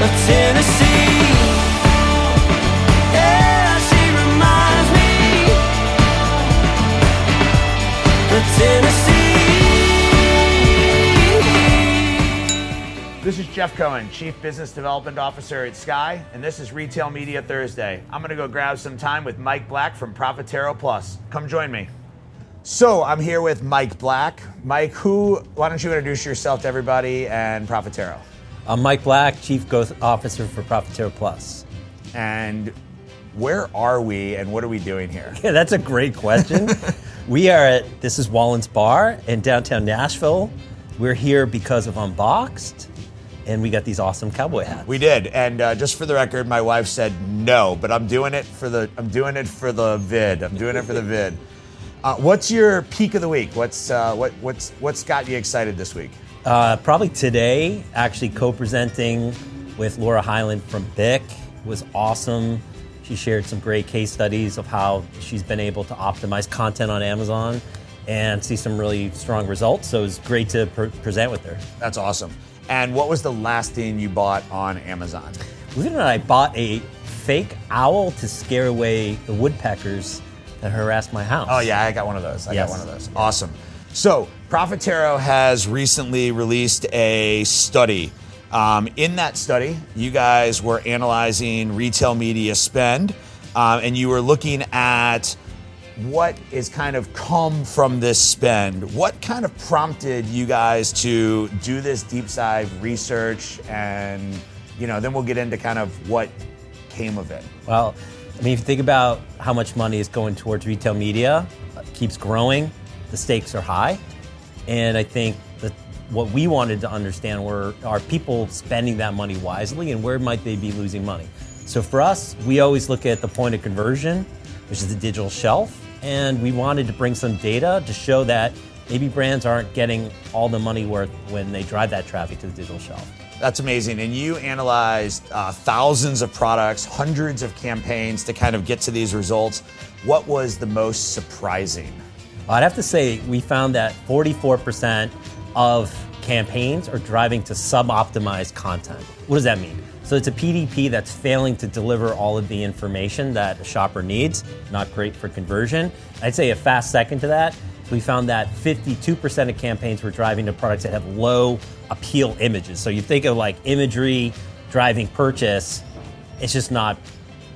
of Tennessee. Yeah, she reminds me of Tennessee. This is Jeff Cohen, Chief Business Development Officer at Sky, and this is Retail Media Thursday. I'm gonna go grab some time with Mike Black from Profitero Plus. Come join me. So I'm here with Mike Black. Mike, why don't you introduce yourself to everybody and Profitero? I'm Mike Black, Chief Growth Officer for Profitero Plus. And where are we and what are we doing here? Yeah, that's a great question. This is Wallen's Bar in downtown Nashville. We're here because of Unboxed, and we got these awesome cowboy hats. We did, and just for the record, my wife said no, but I'm doing it for the vid. What's your peak of the week? What's got you excited this week? Probably today, actually co-presenting with Laura Hyland from BIC was awesome. She shared some great case studies of how she's been able to optimize content on Amazon and see some really strong results. So it was great to present with her. That's awesome. And what was the last thing you bought on Amazon? Believe it or not, I bought a fake owl to scare away the woodpeckers that harassed my house. Oh yeah, I got one of those. I got one of those. Awesome. So Profitero has recently released a study. In that study, you guys were analyzing retail media spend, and you were looking at what is kind of come from this spend. What kind of prompted you guys to do this deep dive research, and then we'll get into kind of what came of it. Well, I mean, if you think about how much money is going towards retail media, it keeps growing, the stakes are high, and I think that what we wanted to understand were, are people spending that money wisely, and where might they be losing money? So for us, we always look at the point of conversion, which is the digital shelf, and we wanted to bring some data to show that maybe brands aren't getting all the money worth when they drive that traffic to the digital shelf. That's amazing. And you analyzed thousands of products, hundreds of campaigns to kind of get to these results. What was the most surprising? I'd have to say we found that 44% of campaigns are driving to sub-optimized content. What does that mean? So it's a PDP that's failing to deliver all of the information that a shopper needs, not great for conversion. I'd say a fast second to that, we found that 52% of campaigns were driving to products that have low appeal images. So you think of like imagery driving purchase, it's just not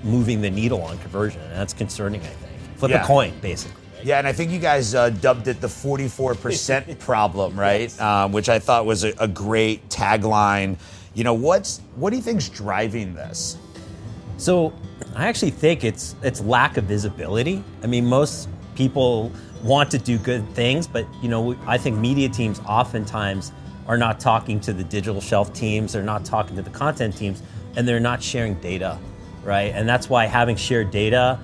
moving the needle on conversion, and that's concerning, I think. Flip a coin, basically. Right? Yeah, and I think you guys dubbed it the 44% problem, right? Yes. Which I thought was a great tagline. What do you think's driving this? So I actually think it's lack of visibility. I mean, most people want to do good things, but I think media teams oftentimes are not talking to the digital shelf teams, they're not talking to the content teams, and they're not sharing data, right? And that's why having shared data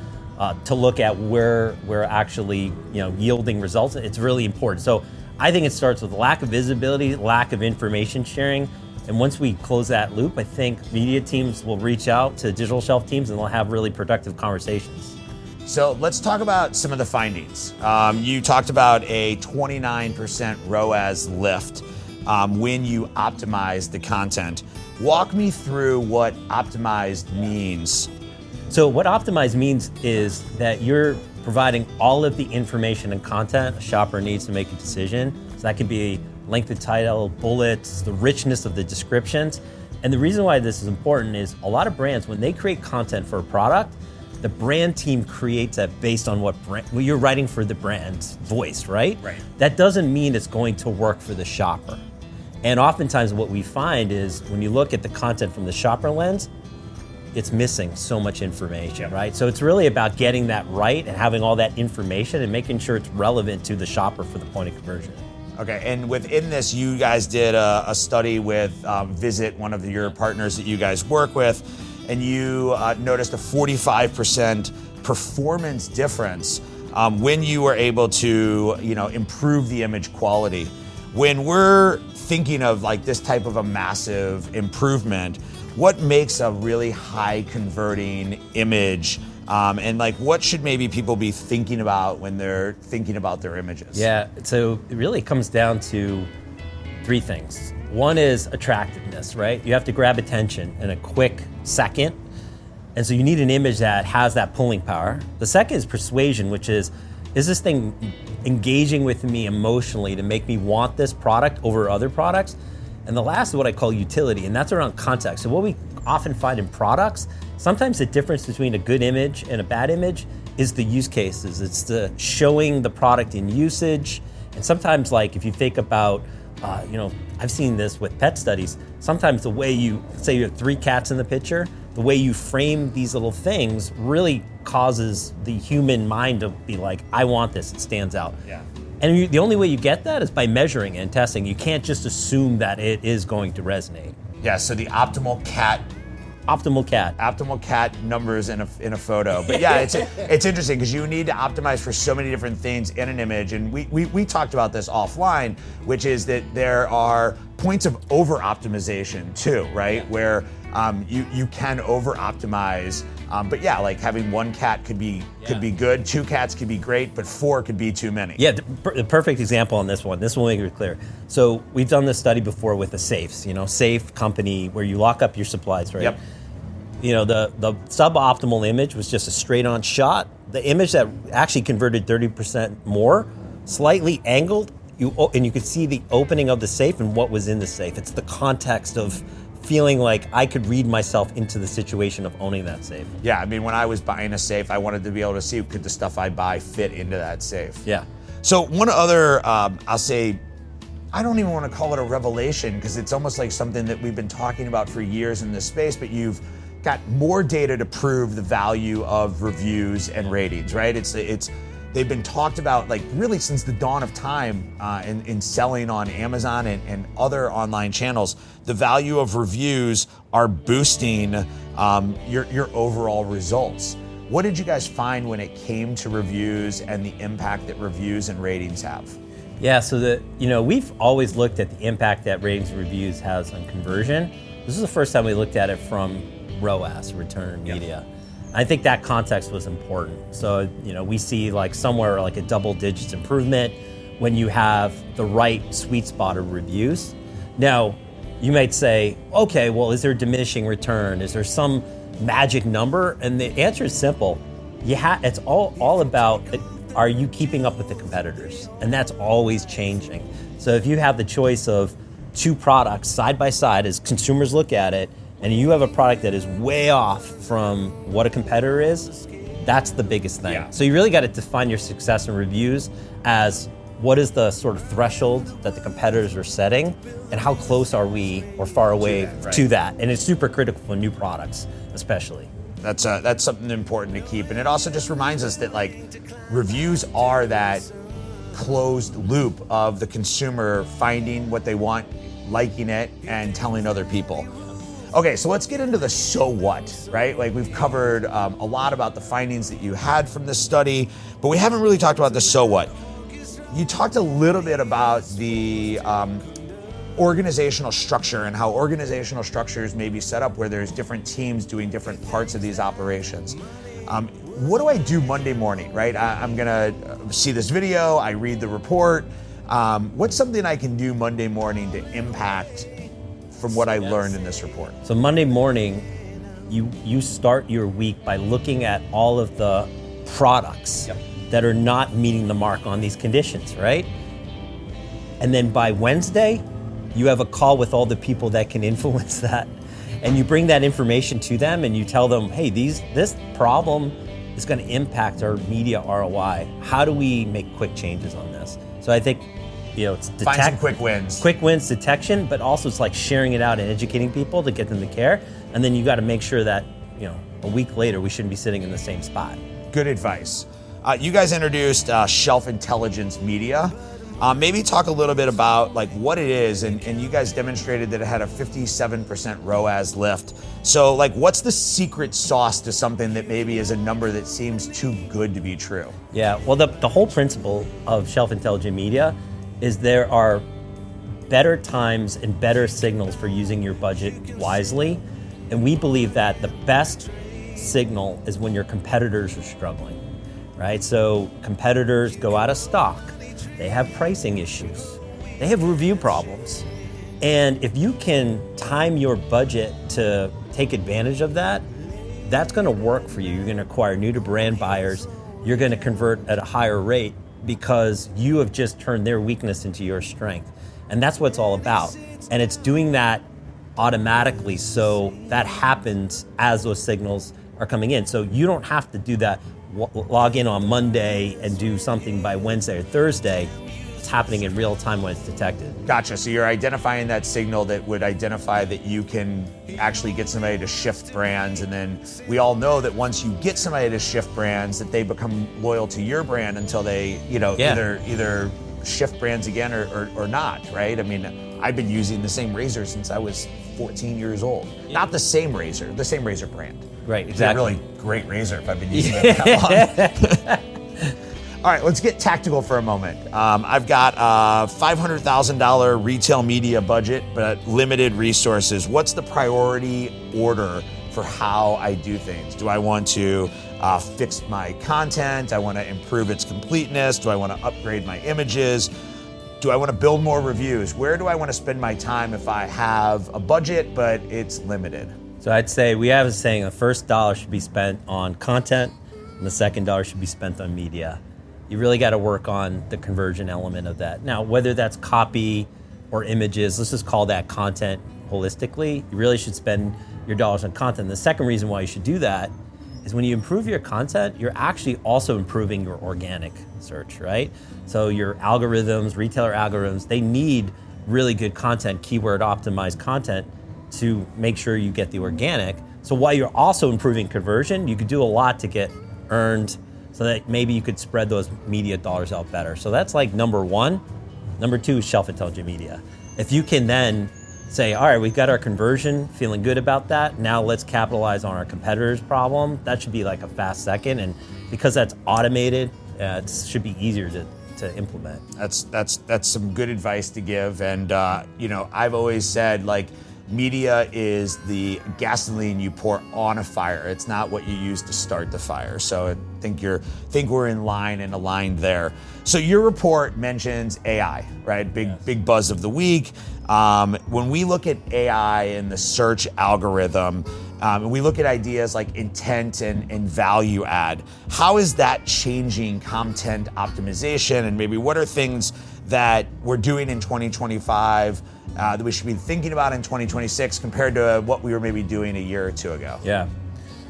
to look at where we're actually yielding results, it's really important. So I think it starts with lack of visibility, lack of information sharing, and once we close that loop, I think media teams will reach out to digital shelf teams and they'll have really productive conversations. So let's talk about some of the findings. You talked about a 29% ROAS lift when you optimize the content. Walk me through what optimized means. So what optimized means is that you're providing all of the information and content a shopper needs to make a decision. So that could be length of title, bullets, the richness of the descriptions. And the reason why this is important is a lot of brands, when they create content for a product, the brand team creates that based on what you're writing for the brand's voice, right? Right. That doesn't mean it's going to work for the shopper. And oftentimes what we find is when you look at the content from the shopper lens, it's missing so much information, right? So it's really about getting that right and having all that information and making sure it's relevant to the shopper for the point of conversion. Okay, and within this, you guys did a study with Visit, one of your partners that you guys work with, and you noticed a 45% performance difference when you were able to, improve the image quality. When we're thinking of like this type of a massive improvement, what makes a really high converting image? And like, what should maybe people be thinking about when they're thinking about their images? Yeah, so it really comes down to three things. One is attractiveness, right? You have to grab attention in a quick second. And so you need an image that has that pulling power. The second is persuasion, which is this thing engaging with me emotionally to make me want this product over other products? And the last is what I call utility, and that's around context. So what we often find in products, sometimes the difference between a good image and a bad image is the use cases. It's the showing the product in usage. And sometimes, like, if you think about, I've seen this with pet studies, sometimes the way you, say you have 3 cats in the picture, the way you frame these little things really causes the human mind to be like, I want this, it stands out. Yeah. And the only way you get that is by measuring and testing. You can't just assume that it is going to resonate. Yeah, so the optimal cat numbers in a photo. But yeah, it's interesting because you need to optimize for so many different things in an image. And we talked about this offline, which is that there are points of over optimization too, right? Where you can over optimize. But yeah, like having 1 cat could be good, 2 cats could be great, but 4 could be too many. Yeah, the perfect example on this one. This will make it clear. So we've done this study before with the safes, safe company where you lock up your supplies, right? Yep. The suboptimal image was just a straight on shot. The image that actually converted 30% more, slightly angled, and you could see the opening of the safe and what was in the safe. It's the context of feeling like I could read myself into the situation of owning that safe. Yeah, I mean, when I was buying a safe, I wanted to be able to see, could the stuff I buy fit into that safe? Yeah. So one other, I'll say, I don't even want to call it a revelation because it's almost like something that we've been talking about for years in this space, but you've got more data to prove the value of reviews and ratings, right? They've been talked about like really since the dawn of time in selling on Amazon and other online channels. The value of reviews are boosting your overall results. What did you guys find when it came to reviews and the impact that reviews and ratings have? Yeah, so we've always looked at the impact that ratings and reviews has on conversion. This is the first time we looked at it from ROAS, return on media. Yep. I think that context was important. So, we see like somewhere like a double digits improvement when you have the right sweet spot of reviews. Now, you might say, okay, well, is there diminishing return? Is there some magic number? And the answer is simple. It's all about, are you keeping up with the competitors? And that's always changing. So if you have the choice of 2 products side by side as consumers look at it, and you have a product that is way off from what a competitor is, that's the biggest thing. Yeah. So you really got to define your success in reviews as what is the sort of threshold that the competitors are setting, and how close are we or far away to that? And it's super critical for new products, especially. That's something important to keep. And it also just reminds us that like reviews are that closed loop of the consumer finding what they want, liking it, and telling other people. Okay, so let's get into the so what, right? Like we've covered a lot about the findings that you had from this study, but we haven't really talked about the so what. You talked a little bit about the organizational structure and how organizational structures may be set up where there's different teams doing different parts of these operations. What do I do Monday morning, right? I'm gonna see this video, I read the report. What's something I can do Monday morning to impact from what I learned in this report? So Monday morning, you start your week by looking at all of the products that are not meeting the mark on these conditions, right? And then by Wednesday, you have a call with all the people that can influence that. And you bring that information to them and you tell them, hey, this problem is going to impact our media ROI. How do we make quick changes on this? So I think it's find some quick wins. Quick wins detection, but also it's like sharing it out and educating people to get them to care. And then you got to make sure that, a week later, we shouldn't be sitting in the same spot. Good advice. You guys introduced Shelf Intelligence Media. Maybe talk a little bit about like what it is, and you guys demonstrated that it had a 57% ROAS lift. So like what's the secret sauce to something that maybe is a number that seems too good to be true? Yeah, well the whole principle of Shelf Intelligent Media is there are better times and better signals for using your budget wisely. And we believe that the best signal is when your competitors are struggling, right? So competitors go out of stock. They have pricing issues. They have review problems. And if you can time your budget to take advantage of that, that's going to work for you. You're going to acquire new to brand buyers. You're going to convert at a higher rate because you have just turned their weakness into your strength. And that's what it's all about. And it's doing that automatically, so that happens as those signals are coming in. So you don't have to do that, log in on Monday and do something by Wednesday or Thursday. It's happening in real time when it's detected. Gotcha. So you're identifying that signal that would identify that you can actually get somebody to shift brands. And then we all know that once you get somebody to shift brands, that they become loyal to your brand until they, either shift brands again or not, right? I mean, I've been using the same razor since I was 14 years old. Not the same razor brand. Right, It's exactly. a really great razor if I've been using it that long. All right, let's get tactical for a moment. I've got a $500,000 retail media budget, but limited resources. What's the priority order for how I do things? Do I want to fix my content? I want to improve its completeness. Do I want to upgrade my images? Do I want to build more reviews? Where do I want to spend my time if I have a budget, but it's limited? So I'd say we have a saying, the first dollar should be spent on content and the second dollar should be spent on media. You really got to work on the conversion element of that. Now, whether that's copy or images, let's just call that content holistically. You really should spend your dollars on content. The second reason why you should do that is when you improve your content, you're actually also improving your organic search, right? So your algorithms, retailer algorithms, they need really good content, keyword optimized content to make sure you get the organic. So while you're also improving conversion, you could do a lot to get earned so that maybe you could spread those media dollars out better. So that's like number one. Number two is shelf intelligent media. If you can then say, all right, we've got our conversion, feeling good about that. Now let's capitalize on our competitor's problem. That should be like a fast second. And because that's automated, it should be easier to implement. That's some good advice to give. And I've always said, like, media is the gasoline you pour on a fire. It's not what you use to start the fire. So I think we're in line and aligned there. So your report mentions AI, right? Big buzz of the week. When we look at AI and the search algorithm, and we look at ideas like intent and value add, how is that changing content optimization? And maybe what are things that we're doing in 2025 that we should be thinking about in 2026 compared to what we were maybe doing a year or two ago? Yeah.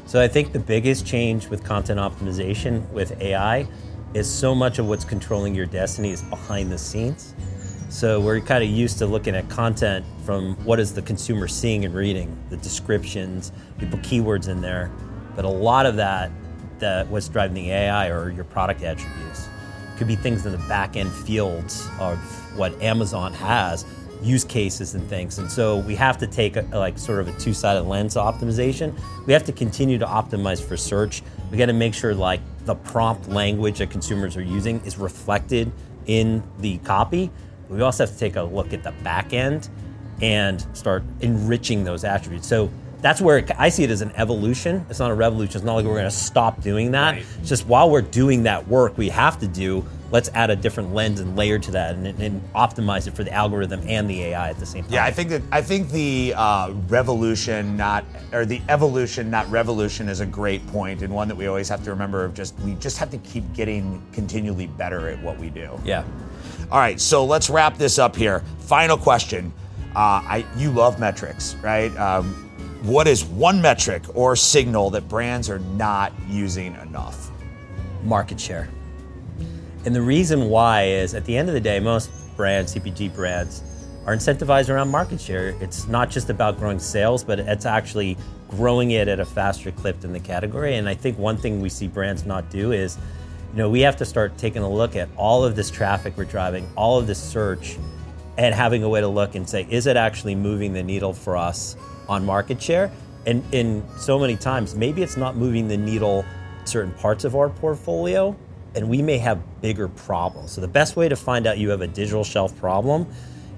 So I think the biggest change with content optimization with AI is so much of what's controlling your destiny is behind the scenes. So we're kind of used to looking at content from what is the consumer seeing and reading, the descriptions, we put keywords in there, but a lot of that what's driving the AI or your product attributes. Could be things in the back end fields of what Amazon has, use cases and things. And so we have to take sort of a two-sided lens optimization. We have to continue to optimize for search. We got to make sure like the prompt language that consumers are using is reflected in the copy. But we also have to take a look at the back end and start enriching those attributes. So that's where I see it as an evolution. It's not a revolution. It's not like we're going to stop doing that. Right. It's just while we're doing that work we have to do, let's add a different lens and layer to that and optimize it for the algorithm and the AI at the same time. Yeah, I think the evolution, not revolution, is a great point, and one that we always have to remember of we just have to keep getting continually better at what we do. Yeah. All right, so let's wrap this up here. Final question. You love metrics, right? What is one metric or signal that brands are not using enough? Market share. And the reason why is, at the end of the day, most brands, CPG brands, are incentivized around market share. It's not just about growing sales, but it's actually growing it at a faster clip than the category. And I think one thing we see brands not do is, we have to start taking a look at all of this traffic we're driving, all of this search, and having a way to look and say, is it actually moving the needle for us on market share? And in so many times, maybe it's not moving the needle in certain parts of our portfolio, and we may have bigger problems. So the best way to find out you have a digital shelf problem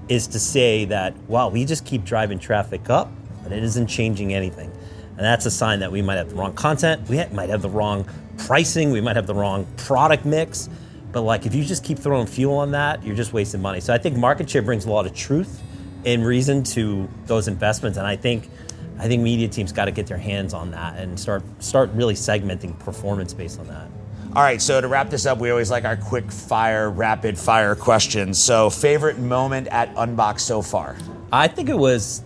is to say that, wow, we just keep driving traffic up, but it isn't changing anything. And that's a sign that we might have the wrong content, we might have the wrong pricing, we might have the wrong product mix. But if you just keep throwing fuel on that, you're just wasting money. So I think market share brings a lot of truth in reason to those investments, and I think media teams got to get their hands on that and start really segmenting performance based on that. All right, so to wrap this up, we always like our quick fire, rapid fire questions. So favorite moment at Unbox so far? I think it was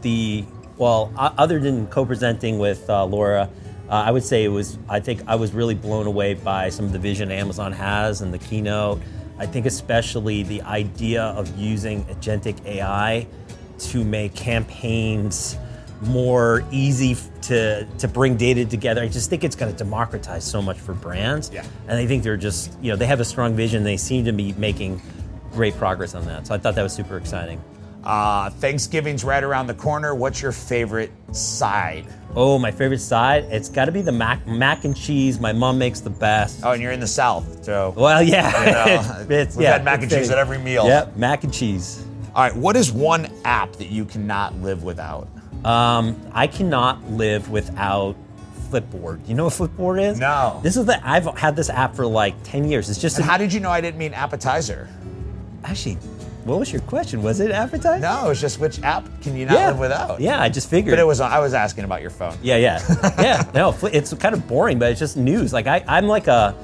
other than co-presenting with Laura, I would say I think I was really blown away by some of the vision Amazon has and the keynote. I think especially the idea of using agentic AI to make campaigns more easy to bring data together. I just think it's going to democratize so much for brands. Yeah. And I think they're just, they have a strong vision. They seem to be making great progress on that. So I thought that was super exciting. Thanksgiving's right around the corner. What's your favorite side? Oh, my favorite side? It's got to be the mac and cheese. My mom makes the best. Oh, and you're in the South, so. Well, yeah. We've had mac and cheese at every meal. Yep, mac and cheese. All right, what is one app that you cannot live without? I cannot live without Flipboard. You know what Flipboard is? No. I've had this app for like 10 years. It's just And how did you know I didn't mean appetizer? Actually, what was your question? Was it appetizer? No, it was just which app can you not live without? Yeah, I just figured. But I was asking about your phone. Yeah. Yeah, no, it's kind of boring, but it's just news. Like I'm like a...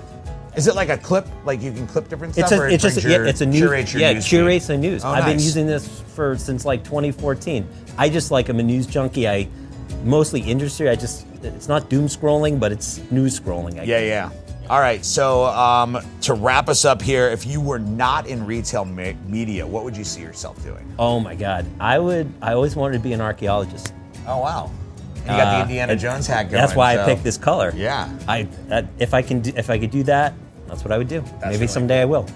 Is it like a clip? Like you can clip different stuff? It's a news. Curates your news feed? Curates the news. Oh, I've been nice. using this since like 2014. I just like, I'm a news junkie. I mostly industry. It's not doom scrolling, but it's news scrolling. I guess. Yeah. All right, so to wrap us up here, if you were not in retail media, what would you see yourself doing? Oh my God, I always wanted to be an archaeologist. Oh wow, you got the Indiana Jones hat going. That's why I picked this color. Yeah. If I could do that, that's what I would do. Maybe really someday I will.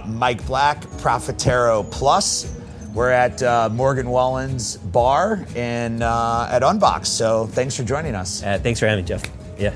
Mike Black, Profitero Plus. We're at Morgan Wallen's bar at Unbox. So thanks for joining us. Thanks for having me, Jeff. Yeah.